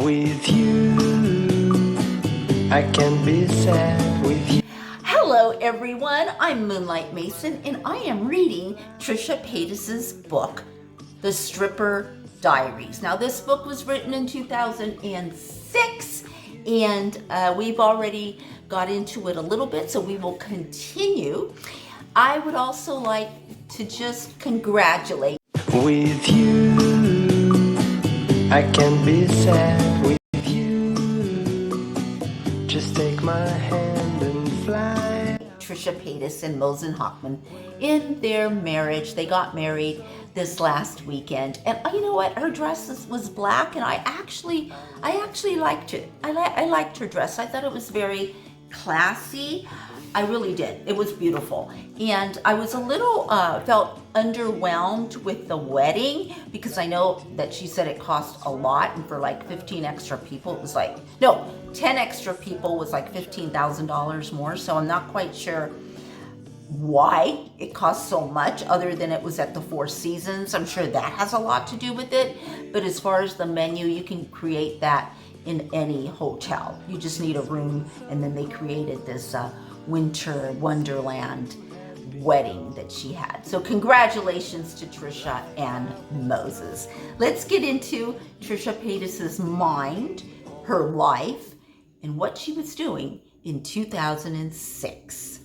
With you, I can be sad with you. Hello everyone, I'm Moonlight Mason and I am reading TRISHA Paytas' book, The Stripper Diaries. Now this book was written in 2006 and we've already got into it a little bit, so we will continue. I would also like to just congratulate. With you, I can be sad with you. Just take my hand and fly. TRISHA Paytas and Mosen Hockman in their marriage. They got married this last weekend, and you know what? Her dress was black, and I actually liked it. I liked her dress. I thought it was very classy. I really did. It was beautiful, and I was a little felt underwhelmed with the wedding because I know that she said it cost a lot, and for like 15 extra people, it was like, no, 10 extra people was like $15,000 more. So I'm not quite sure why it cost so much, other than it was at the Four Seasons. I'm sure that has a lot to do with it. But as far as the menu, you can create that in any hotel. You just need a room, and then they created this winter wonderland wedding that she had. So congratulations to TRISHA and Moses. Let's get into TRISHA Paytas' mind, her life, and what she was doing in 2006.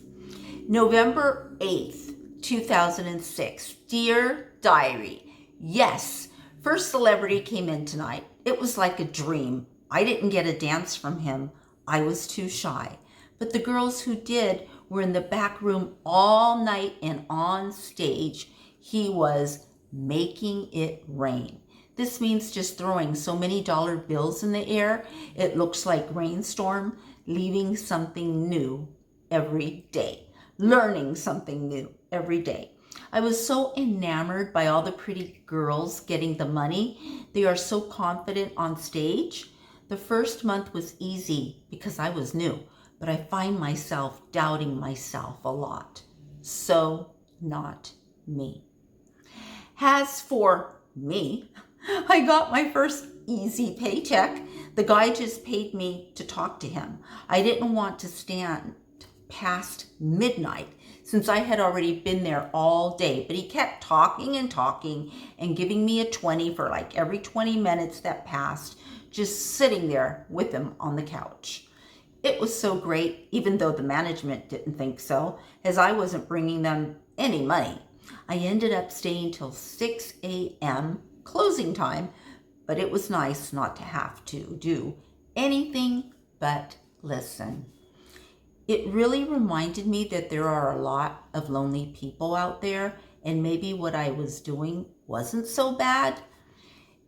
November 8th, 2006. Dear Diary, yes, first celebrity came in tonight. It was like a dream. I didn't get a dance from him. I was too shy. But the girls who did were in the back room all night, and on stage, he was making it rain. This means just throwing so many dollar bills in the air, it looks like rainstorm, leaving something new every day, learning something new every day. I was so enamored by all the pretty girls getting the money. They are so confident on stage. The first month was easy because I was new, but I find myself doubting myself a lot. So not me. As for me, I got my first easy paycheck. The guy just paid me to talk to him. I didn't want to stand past midnight since I had already been there all day, but he kept talking and talking and giving me a 20 for like every 20 minutes that passed, just sitting there with him on the couch. It was so great, even though the management didn't think so, as I wasn't bringing them any money. I ended up staying till 6 a.m. closing time, but it was nice not to have to do anything but listen. It really reminded me that there are a lot of lonely people out there, and maybe what I was doing wasn't so bad.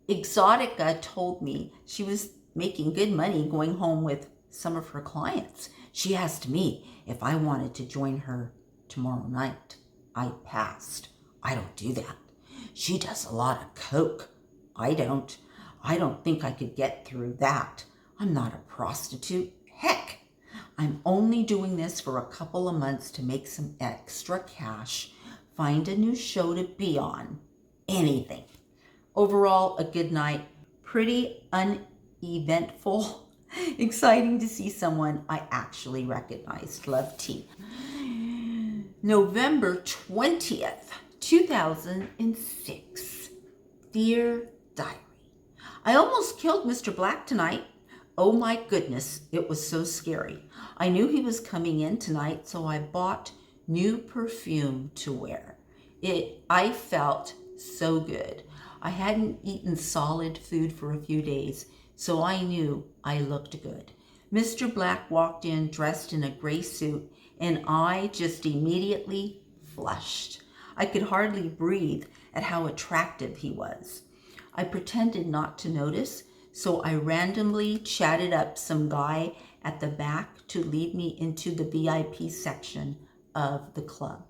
Exotica told me she was making good money going home with some of her clients. She asked me if I wanted to join her tomorrow night. I passed. I don't do that. She does a lot of coke. I don't think I could get through that. I'm not a prostitute. Heck, I'm only doing this for a couple of months to make some extra cash, find a new show to be on, anything. Overall, a good night, pretty uneventful. Exciting to see someone I actually recognized. Love, T. November 20th, 2006. Dear Diary, I almost killed Mr. Black tonight. Oh my goodness, it was so scary. I knew he was coming in tonight, so I bought new perfume to wear. I felt so good. I hadn't eaten solid food for a few days, so I knew I looked good. Mr. Black walked in dressed in a gray suit, and I just immediately flushed. I could hardly breathe at how attractive he was. I pretended not to notice, so I randomly chatted up some guy at the back to lead me into the VIP section of the club.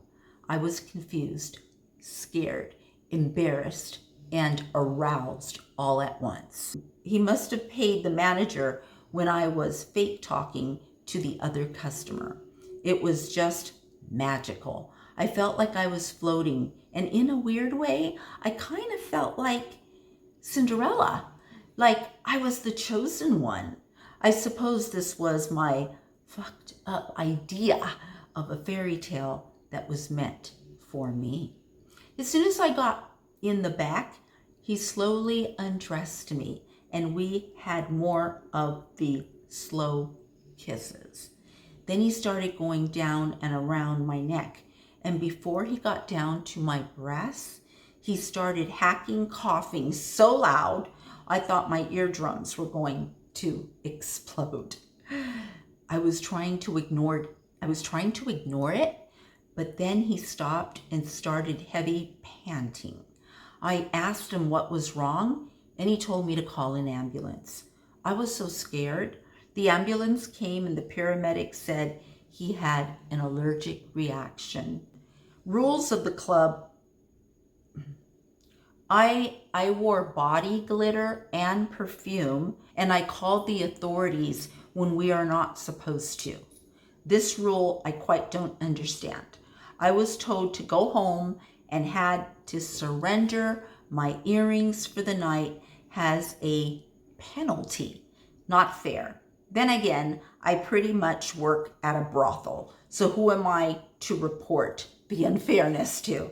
I was confused, scared, embarrassed, and aroused all at once. He must have paid the manager when I was fake talking to the other customer. It was just magical. I felt like I was floating, and in a weird way, I kind of felt like Cinderella. like I was the chosen one. I suppose this was my fucked up idea of a fairy tale that was meant for me. As soon as I got in the back, he slowly undressed me, and we had more of the slow kisses. Then he started going down and around my neck, and before he got down to my breasts, he started hacking, coughing so loud, I thought my eardrums were going to explode. I was trying to ignore it, but then he stopped and started heavy panting. I asked him what was wrong, and he told me to call an ambulance. I was so scared. The ambulance came and the paramedic said he had an allergic reaction. Rules of the club. I wore body glitter and perfume, and I called the authorities when we are not supposed to. This rule I quite don't understand. I was told to go home and had to surrender my earrings for the night as a penalty. Not fair. Then again, I pretty much work at a brothel, so who am I to report the unfairness to?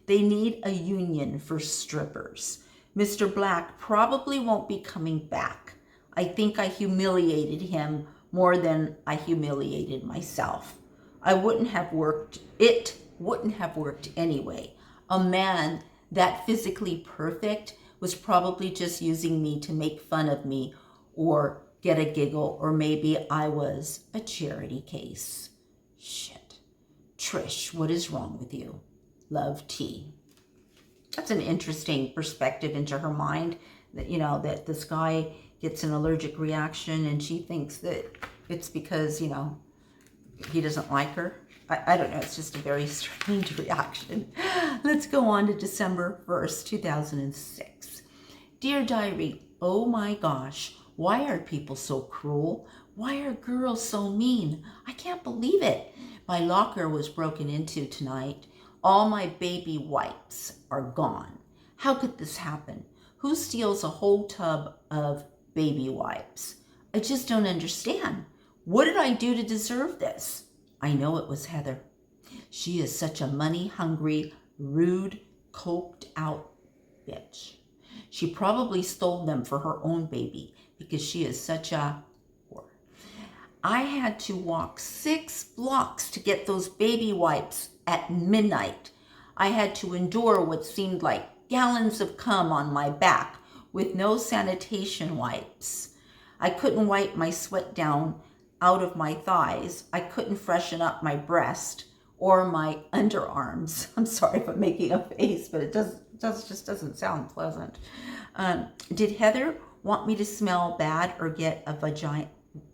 They need a union for strippers. Mr. Black probably won't be coming back. I think I humiliated him more than I humiliated myself. It wouldn't have worked anyway. A man that physically perfect was probably just using me to make fun of me or get a giggle, or maybe I was a charity case. Shit. Trish, what is wrong with you? Love, T. That's an interesting perspective into her mind, that, you know, that this guy gets an allergic reaction and she thinks that it's because, you know, he doesn't like her. I don't know. It's just a very strange reaction. Let's go on to December 1st, 2006. Dear Diary, oh my gosh, why are people so cruel? Why are girls so mean? I can't believe it. My locker was broken into tonight. All my baby wipes are gone. How could this happen? Who steals a whole tub of baby wipes? I just don't understand. What did I do to deserve this? I know it was Heather. She is such a money-hungry, rude, coked-out bitch. She probably stole them for her own baby because she is such a whore. I had to walk 6 blocks to get those baby wipes at midnight. I had to endure what seemed like gallons of cum on my back with no sanitation wipes. I couldn't wipe my sweat down out of my thighs. I couldn't freshen up my breast or my underarms. I'm sorry if I'm making a face, but it just doesn't sound pleasant. Did Heather want me to smell bad or get a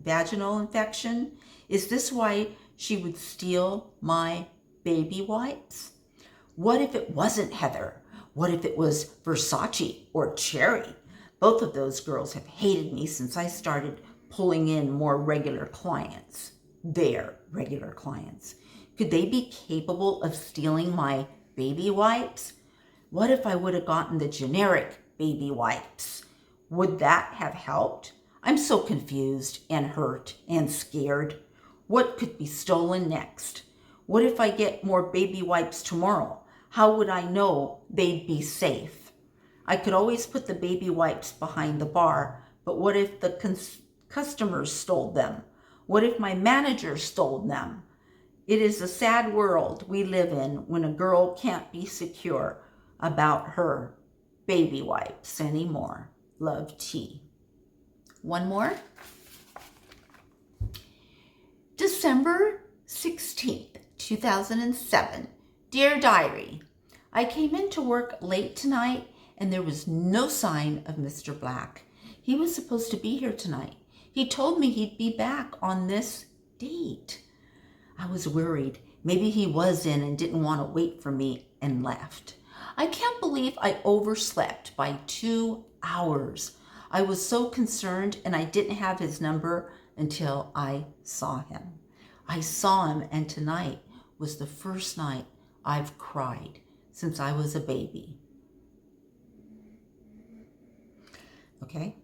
vaginal infection? Is this why she would steal my baby wipes? What if it wasn't Heather? What if it was Versace or Cherry? Both of those girls have hated me since I started pulling in more regular clients. Their regular clients. Could they be capable of stealing my baby wipes? What if I would have gotten the generic baby wipes? Would that have helped? I'm so confused and hurt and scared. What could be stolen next? What if I get more baby wipes tomorrow? How would I know they'd be safe? I could always put the baby wipes behind the bar, but what if the customers stole them? What if my manager stole them? It is a sad world we live in when a girl can't be secure about her baby wipes anymore. Love, T. One more. December 16th, 2007. Dear Diary, I came into work late tonight and there was no sign of Mr. Black. He was supposed to be here tonight. He told me he'd be back on this date. I was worried. Maybe he was in and didn't want to wait for me and left. I can't believe I overslept by 2 hours. I was so concerned and I didn't have his number until I saw him. I saw him, and tonight was the first night I've cried since I was a baby. Okay?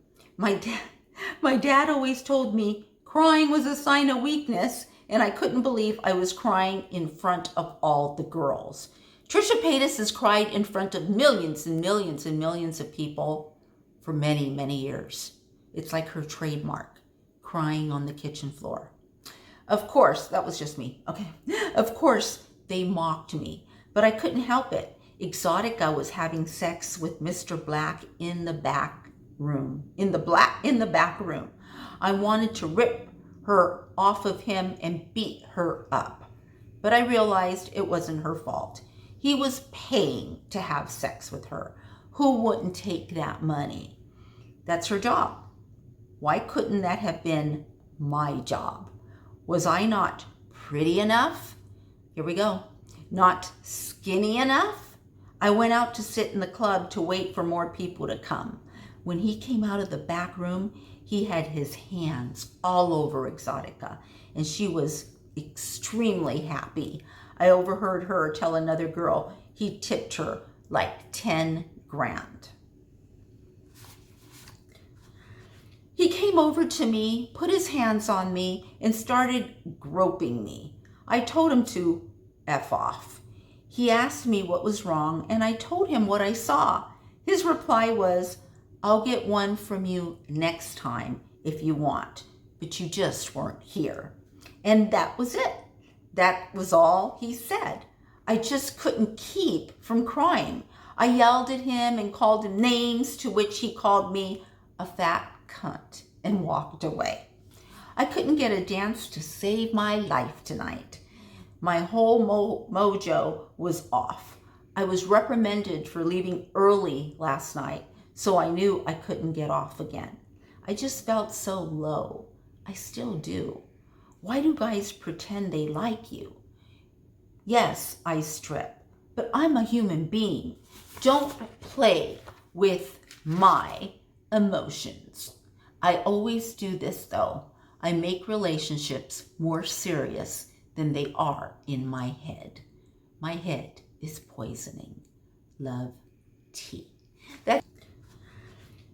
My dad always told me crying was a sign of weakness, and I couldn't believe I was crying in front of all the girls. Trisha Paytas has cried in front of millions and millions and millions of people for many, many years. It's like her trademark, crying on the kitchen floor. Of course, that was just me. Okay. Of course, they mocked me, but I couldn't help it. Exotica was having sex with Mr. Black in the back room. In the back room. I wanted to rip her off of him and beat her up. But I realized it wasn't her fault. He was paying to have sex with her. Who wouldn't take that money? That's her job. Why couldn't that have been my job? Was I not pretty enough? Here we go. Not skinny enough? I went out to sit in the club to wait for more people to come. When he came out of the back room, he had his hands all over Exotica, and she was extremely happy. I overheard her tell another girl he tipped her like 10 grand. He came over to me, put his hands on me, and started groping me. I told him to F off. He asked me what was wrong, and I told him what I saw. His reply was, "I'll get one from you next time if you want, but you just weren't here." And that was it. That was all he said. I just couldn't keep from crying. I yelled at him and called him names, to which he called me a fat cunt and walked away. I couldn't get a dance to save my life tonight. My whole mojo was off. I was reprimanded for leaving early last night, so I knew I couldn't get off again. I just felt so low. I still do. Why do guys pretend they like you? Yes, I strip, but I'm a human being. Don't play with my emotions. I always do this though. I make relationships more serious than they are in my head. My head is poisoning. Love, T.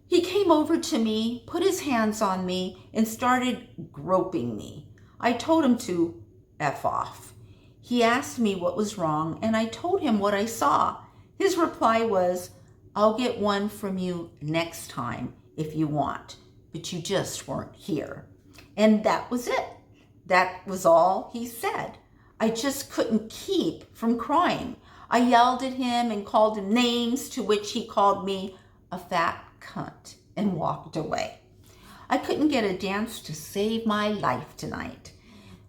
He came over to me, put his hands on me, and started groping me. I told him to F off. He asked me what was wrong, and I told him what I saw. His reply was, "I'll get one from you next time if you want, but you just weren't here." And that was it. That was all he said. I just couldn't keep from crying. I yelled at him and called him names, to which he called me a fat cunt and walked away. I couldn't get a dance to save my life tonight.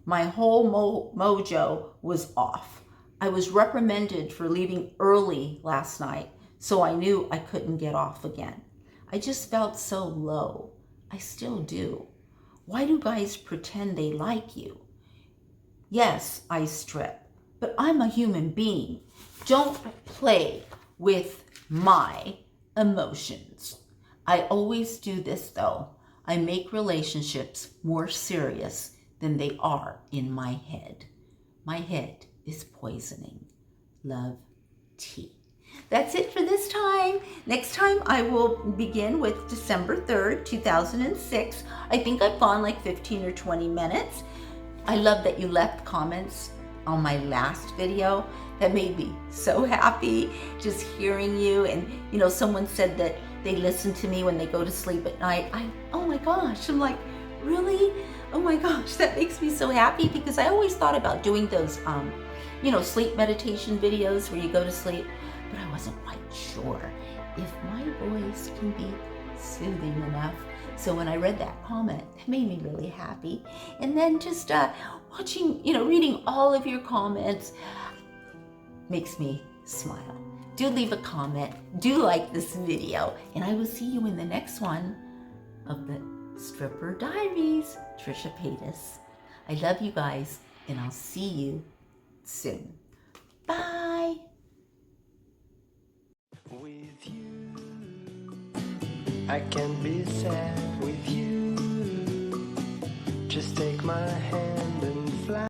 My whole mojo was off. I was reprimanded for leaving early last night, so I knew I couldn't get off again. I just felt so low. I still do. Why do guys pretend they like you? Yes, I strip, but I'm a human being. Don't play with my emotions. I always do this though. I make relationships more serious than they are in my head. My head is poisoning. Love, T. That's it for this time. Next time I will begin with December 3rd, 2006. I think I've gone like 15 or 20 minutes. I love that you left comments on my last video. That made me so happy just hearing you. And someone said that they listen to me when they go to sleep at night. Oh my gosh, I'm like, really? Oh my gosh, that makes me so happy, because I always thought about doing those, sleep meditation videos where you go to sleep, but I wasn't quite sure if my voice can be soothing enough. So when I read that comment, it made me really happy. And then just watching, reading all of your comments makes me smile. Do leave a comment, do like this video, and I will see you in the next one of the Stripper Diaries, Trisha Paytas. I love you guys, and I'll see you soon. Bye. With you, I can be sad with you. Just take my hand and